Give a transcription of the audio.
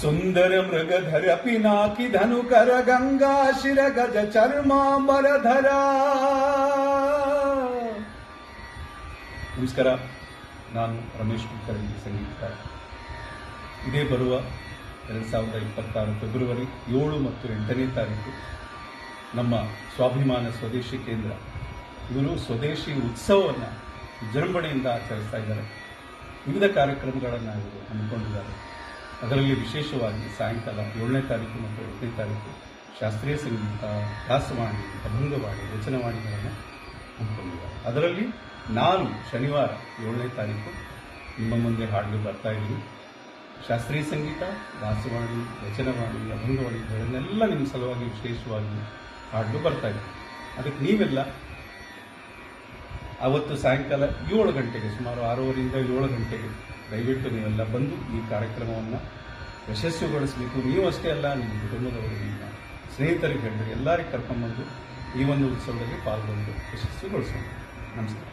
ಸುಂದರ ಮೃಗಧರ ಪಿನಾಕಿ ಧನುಕರ ಗಂಗಾ ಶಿರ ಗಜ ಚರ್ಮಾಂಬರಧರ. ನಮಸ್ಕಾರ, ನಾನು ರಮೇಶ್ ಕುಲಕರ್ಣಿ, ಸಂಗೀತಕಾರ. ಇದೇ ಬರುವ 2026 ಫೆಬ್ರವರಿ 7 ಮತ್ತು 8ನೇ ತಾರೀಕು ನಮ್ಮ ಸ್ವಾಭಿಮಾನ ಸ್ವದೇಶಿ ಕೇಂದ್ರ ಇವರು ಸ್ವದೇಶಿ ಉತ್ಸವವನ್ನು ವಿಜೃಂಭಣೆಯಿಂದ ಆಚರಿಸ್ತಾ ಇದ್ದಾರೆ. ವಿವಿಧ ಕಾರ್ಯಕ್ರಮಗಳನ್ನು ಇವರು ಹಮ್ಮಿಕೊಂಡಿದ್ದಾರೆ. ಅದರಲ್ಲಿ ವಿಶೇಷವಾಗಿ ಸಾಯಂಕಾಲ 7ನೇ ತಾರೀಕು ಮತ್ತು 8ನೇ ತಾರೀಕು ಶಾಸ್ತ್ರೀಯ ಸಂಗೀತ, ದಾಸವಾಣಿ, ಅಭಂಗವಾಣಿ, ವಚನವಾಣಿಗಳನ್ನು ಹಮ್ಮಿಕೊಂಡಿದ್ದಾರೆ. ಅದರಲ್ಲಿ ನಾನು ಶನಿವಾರ 7ನೇ ತಾರೀಕು ನಿಮ್ಮ ಮುಂದೆ ಹಾಡಲು ಬರ್ತಾ ಇದ್ದೀನಿ. ಶಾಸ್ತ್ರೀಯ ಸಂಗೀತ, ದಾಸವಾಣಿ, ವಚನವಾಣಿ, ಅಭಂಗವಾಣಿ ಇದನ್ನೆಲ್ಲ ನಿಮ್ಮ ಸಲುವಾಗಿ ವಿಶೇಷವಾಗಿ ಹಾಡಲು ಬರ್ತಾ ಇದ್ದೀನಿ. ಅದಕ್ಕೆ ನೀವೆಲ್ಲ ಅವತ್ತು ಸಾಯಂಕಾಲ 7 ಗಂಟೆಗೆ, ಸುಮಾರು 6:30ರಿಂದ 7 ಗಂಟೆಗೆ ದಯವಿಟ್ಟು ನೀವೆಲ್ಲ ಬಂದು ಈ ಕಾರ್ಯಕ್ರಮವನ್ನು ಯಶಸ್ವಿಗೊಳಿಸಬೇಕು. ನೀವು ಅಷ್ಟೇ ಅಲ್ಲ, ನಿಮ್ಮ ಕುಟುಂಬದವರು, ನಿಮ್ಮ ಸ್ನೇಹಿತರಿಗೆ, ಎಲ್ಲರಿಗೆ ಕರ್ಕೊಂಡ್ಬಂದು ಈ ಒಂದು ಉತ್ಸವದಲ್ಲಿ ಪಾಲ್ಗೊಂಡು ಯಶಸ್ವಿಗೊಳಿಸೋಣ. ನಮಸ್ಕಾರ.